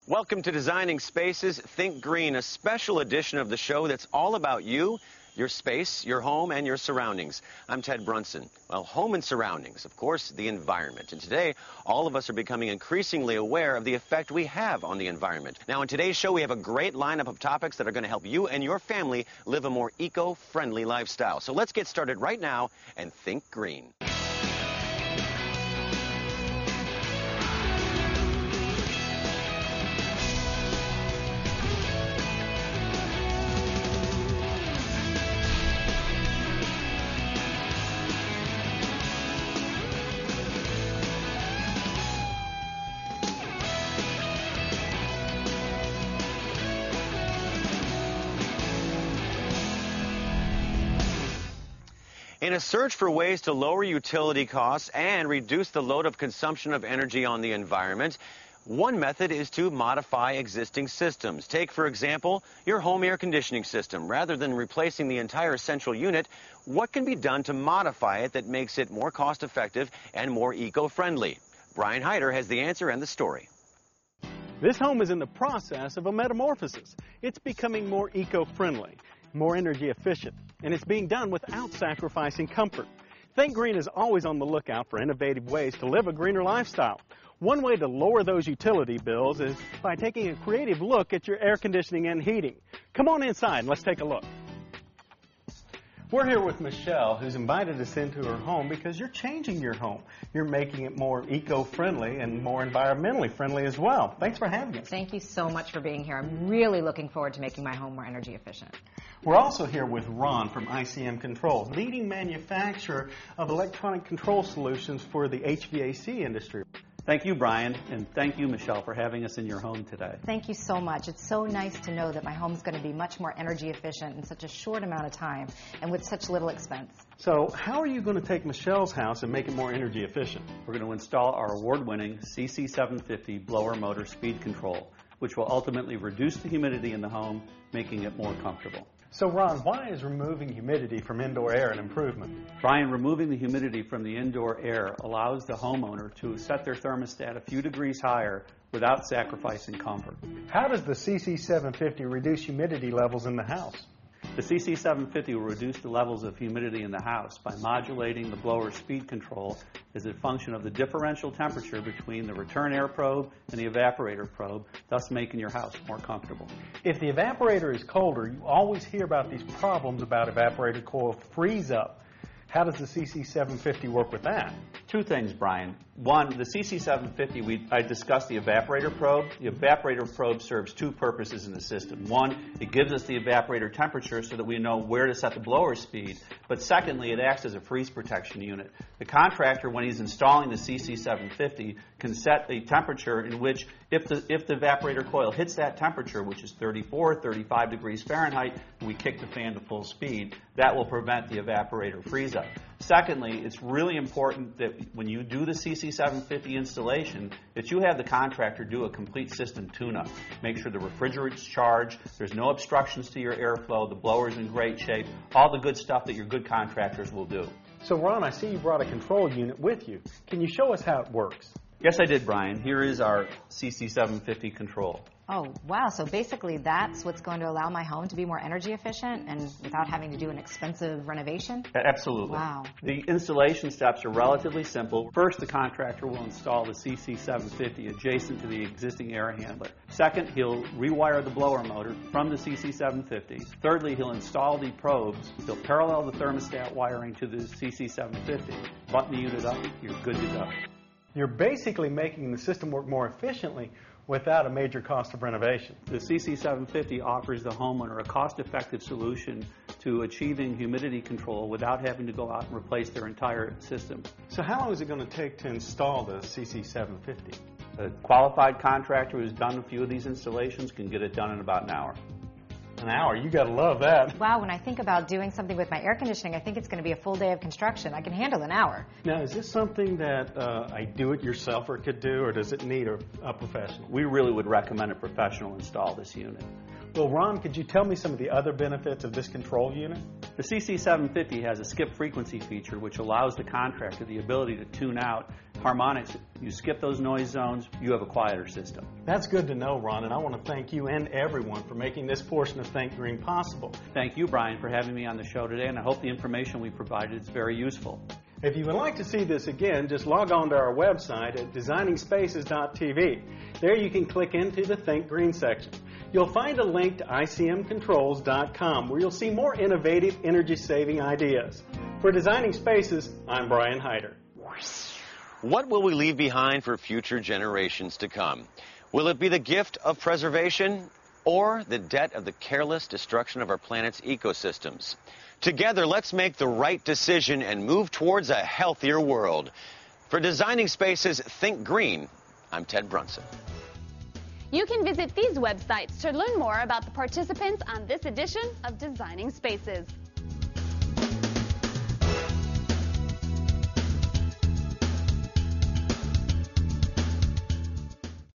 Welcome to Designing Spaces, Think Green, a special edition of the show that's all about you, your space, your home, and your surroundings. I'm Ted Brunson. Well, home and surroundings, of course, the environment. And today, all of us are becoming increasingly aware of the effect we have on the environment. Now, in today's show, we have a great lineup of topics that are going to help you and your family live a more eco-friendly lifestyle. So let's get started right now and think green. In a search for ways to lower utility costs and reduce the load of consumption of energy on the environment, one method is to modify existing systems. Take, for example, your home air conditioning system. Rather than replacing the entire central unit, what can be done to modify it that makes it more cost-effective and more eco-friendly? Brian Hyder has the answer and the story. This home is in the process of a metamorphosis. It's becoming more eco-friendly, more energy efficient, and it's being done without sacrificing comfort. Think Green is always on the lookout for innovative ways to live a greener lifestyle. One way to lower those utility bills is by taking a creative look at your air conditioning and heating. Come on inside and let's take a look. We're here with Michelle, who's invited us into her home because you're changing your home. You're making it more eco-friendly and more environmentally friendly as well. Thanks for having us. Thank you so much for being here. I'm really looking forward to making my home more energy efficient. We're also here with Ron from ICM Control, leading manufacturer of electronic control solutions for the HVAC industry. Thank you, Brian, and thank you, Michelle, for having us in your home today. Thank you so much. It's so nice to know that my home's going to be much more energy efficient in such a short amount of time and with such little expense. So how are you going to take Michelle's house and make it more energy efficient? We're going to install our award-winning CC750 blower motor speed control, which will ultimately reduce the humidity in the home, making it more comfortable. So, Ron, why is removing humidity from indoor air an improvement? Brian, removing the humidity from the indoor air allows the homeowner to set their thermostat a few degrees higher without sacrificing comfort. How does the CC750 reduce humidity levels in the house? The CC750 will reduce the levels of humidity in the house by modulating the blower speed control as a function of the differential temperature between the return air probe and the evaporator probe, thus making your house more comfortable. If the evaporator is colder, you always hear about these problems about evaporator coil freeze up. How does the CC750 work with that? Two things, Brian. One, the CC750, I discussed the evaporator probe. The evaporator probe serves two purposes in the system. One, it gives us the evaporator temperature so that we know where to set the blower speed. But secondly, it acts as a freeze protection unit. The contractor, when he's installing the CC750, can set a temperature in which, if the evaporator coil hits that temperature, which is 34, 35 degrees Fahrenheit, and we kick the fan to full speed, that will prevent the evaporator freeze-up. Secondly, it's really important that when you do the CC750 installation, that you have the contractor do a complete system tune-up. Make sure the refrigerant's charged, there's no obstructions to your airflow, the blower's in great shape, all the good stuff that your good contractors will do. So, Ron, I see you brought a control unit with you. Can you show us how it works? Yes, I did, Brian. Here is our CC750 control. Oh, wow. So basically that's what's going to allow my home to be more energy efficient and without having to do an expensive renovation? Absolutely. Wow. The installation steps are relatively simple. First, the contractor will install the CC750 adjacent to the existing air handler. Second, he'll rewire the blower motor from the CC750. Thirdly, he'll install the probes. He'll parallel the thermostat wiring to the CC750. Button the unit up, you're good to go. You're basically making the system work more efficiently without a major cost of renovation. The CC750 offers the homeowner a cost-effective solution to achieving humidity control without having to go out and replace their entire system. So how long is it going to take to install the CC750? A qualified contractor who's done a few of these installations can get it done in about an hour. An hour? You got to love that. Wow, when I think about doing something with my air conditioning, I think it's going to be a full day of construction. I can handle an hour. Now, is this something that a do-it-yourselfer could do, or does it need a professional? We really would recommend a professional install this unit. Well, Ron, could you tell me some of the other benefits of this control unit? The CC750 has a skip frequency feature which allows the contractor the ability to tune out harmonics. You skip those noise zones, you have a quieter system. That's good to know, Ron, and I want to thank you and everyone for making this portion of Think Green possible. Thank you, Brian, for having me on the show today, and I hope the information we provided is very useful. If you would like to see this again, just log on to our website at designingspaces.tv. There you can click into the Think Green section. You'll find a link to ICMcontrols.com where you'll see more innovative energy-saving ideas. For Designing Spaces, I'm Brian Hyder. What will we leave behind for future generations to come? Will it be the gift of preservation or the debt of the careless destruction of our planet's ecosystems? Together, let's make the right decision and move towards a healthier world. For Designing Spaces, Think Green, I'm Ted Brunson. You can visit these websites to learn more about the participants on this edition of Designing Spaces.